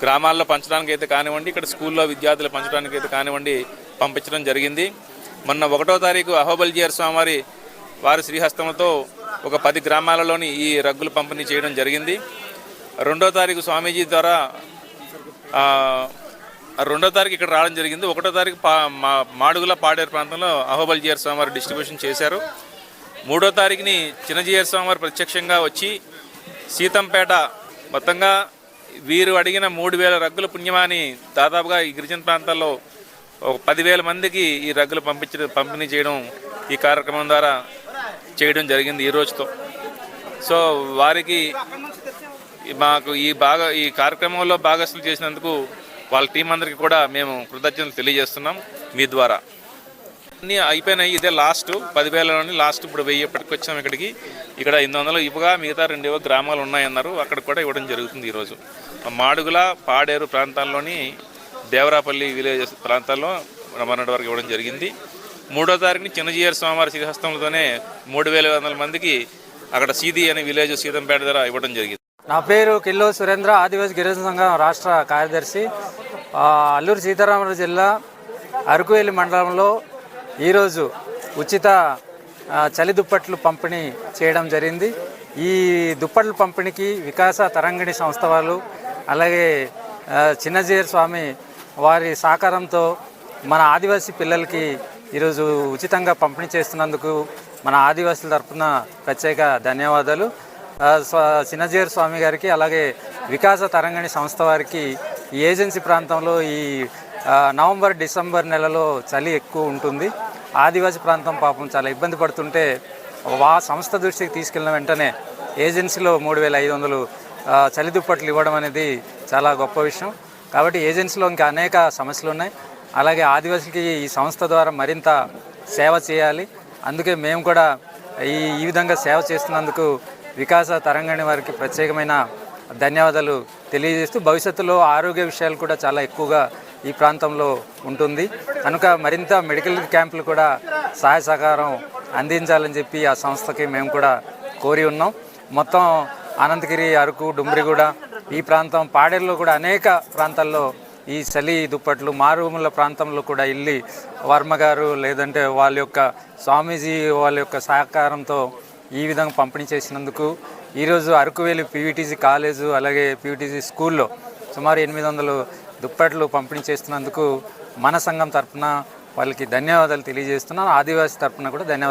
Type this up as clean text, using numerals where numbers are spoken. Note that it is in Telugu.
గ్రామాల్లో పంచడానికి అయితే కానివ్వండి, ఇక్కడ స్కూల్లో విద్యార్థులు పంచడానికి అయితే కానివ్వండి పంపించడం జరిగింది. మొన్న 1వ తారీఖు అహోబల్జీయర్ స్వామివారి వారి శ్రీహస్తంతో ఒక 10 గ్రామాలలోని ఈ రగ్గులు పంపిణీ చేయడం జరిగింది. 2వ తారీఖు స్వామీజీ ద్వారా 2వ తారీఖు ఇక్కడ రావడం జరిగింది. 1వ తారీఖు మాడుగుల పాడేరు ప్రాంతంలో అహోబల్జీయర్ స్వామివారి డిస్ట్రిబ్యూషన్ చేశారు. 3వ తారీఖుని చిన్నజీయర్ స్వామివారు ప్రత్యక్షంగా వచ్చి సీతంపేట మొత్తంగా వీరు అడిగిన 3,000 రగ్గుల పుణ్యమాని దాదాపుగా ఈ గిరిజన ప్రాంతాల్లో ఒక 10,000 మందికి ఈ రగ్గులు పంపిణీ చేయడం ఈ కార్యక్రమం ద్వారా చేయడం జరిగింది ఈ రోజుతో. సో వారికి మాకు ఈ కార్యక్రమంలో భాగస్వాములు చేసినందుకు వాళ్ళ టీం అందరికీ కూడా మేము కృతజ్ఞతలు తెలియజేస్తున్నాం మీ ద్వారా. అన్నీ అయిపోయినాయి. ఇదే లాస్ట్ 10,000లోని లాస్ట్. ఇప్పుడు 1000 ఇప్పటికి వచ్చాము ఇక్కడికి. ఇక్కడ 800 ఇవ్వగా మిగతా 2 గ్రామాలు ఉన్నాయన్నారు. అక్కడ కూడా ఇవ్వడం జరుగుతుంది ఈరోజు. మాడుగుల పాడేరు ప్రాంతాల్లోని దేవరాపల్లి విలేజ్ ప్రాంతాల్లో మొన్నటి వరకు ఇవ్వడం జరిగింది. 3వ తారీఖుని చిన్నజీయర్ స్వామివారి శ్రీహస్తంతోనే 3,500 మందికి అక్కడ సీది అనే విలేజ్ సీతంపేట ద్వారా ఇవ్వడం జరిగింది. నా పేరు కిల్లో సురేంద్ర, ఆదివాసీ గిరిజన సంఘం రాష్ట్ర కార్యదర్శి. అల్లూరు సీతారామరాజు జిల్లా అరకువేలి మండలంలో ఈరోజు ఉచిత చలి దుప్పట్లు పంపిణీ చేయడం జరిగింది. ఈ దుప్పట్ల పంపిణీకి వికాస తరంగిణి సంస్థ వాళ్ళు, అలాగే చిన్నజీయర్ స్వామి వారి సహకారంతో మన ఆదివాసీ పిల్లలకి ఈరోజు ఉచితంగా పంపిణీ చేస్తున్నందుకు మన ఆదివాసుల తరఫున ప్రత్యేక ధన్యవాదాలు. చిన్నజీయర్ స్వామి గారికి, అలాగే వికాస తరంగిణి సంస్థ వారికి ఈ ఏజెన్సీ ప్రాంతంలో ఈ నవంబర్ డిసెంబర్ నెలలో చలి ఎక్కువ ఉంటుంది. ఆదివాసీ ప్రాంతం పాపం చాలా ఇబ్బంది పడుతుంటే సంస్థ దృష్టికి తీసుకెళ్ళిన వెంటనే ఏజెన్సీలో 3,500 చలి దుప్పట్లు ఇవ్వడం అనేది చాలా గొప్ప విషయం. కాబట్టి ఏజెన్సీలో ఇంకా అనేక సమస్యలు ఉన్నాయి. అలాగే ఆదివాసులకి ఈ సంస్థ ద్వారా మరింత సేవ చేయాలి. అందుకే మేము కూడా ఈ విధంగా సేవ చేస్తున్నందుకు వికాస తరంగిణి వారికి ప్రత్యేకమైన ధన్యవాదాలు తెలియజేస్తూ, భవిష్యత్తులో ఆరోగ్య విషయాలు కూడా చాలా ఎక్కువగా ఈ ప్రాంతంలో ఉంటుంది కనుక మరింత మెడికల్ క్యాంపులు కూడా సహాయ సహకారం అందించాలని చెప్పి ఆ సంస్థకి మేము కూడా కోరి ఉన్నాం. మొత్తం అనంతగిరి, అరకు, డుమ్రిగూడ ఈ ప్రాంతం, పాడేరులో కూడా అనేక ప్రాంతాల్లో ఈ చలి దుప్పట్లు మారుమూల ప్రాంతంలో కూడా వెళ్ళి వర్మ గారు లేదంటే వాళ్ళ యొక్క స్వామీజీ వాళ్ళ యొక్క సహకారంతో ఈ విధంగా పంపిణీ చేసినందుకు ఈరోజు అరకువేలి పీవీటీసీ కాలేజు అలాగే పీవీటీసీ స్కూల్లో సుమారు 800 దుప్పట్లు పంపిణీ చేస్తున్నందుకు మన సంఘం తరఫున వాళ్ళకి ధన్యవాదాలు తెలియజేస్తున్నాను. ఆదివాసీ తరఫున కూడా ధన్యవాదాలు.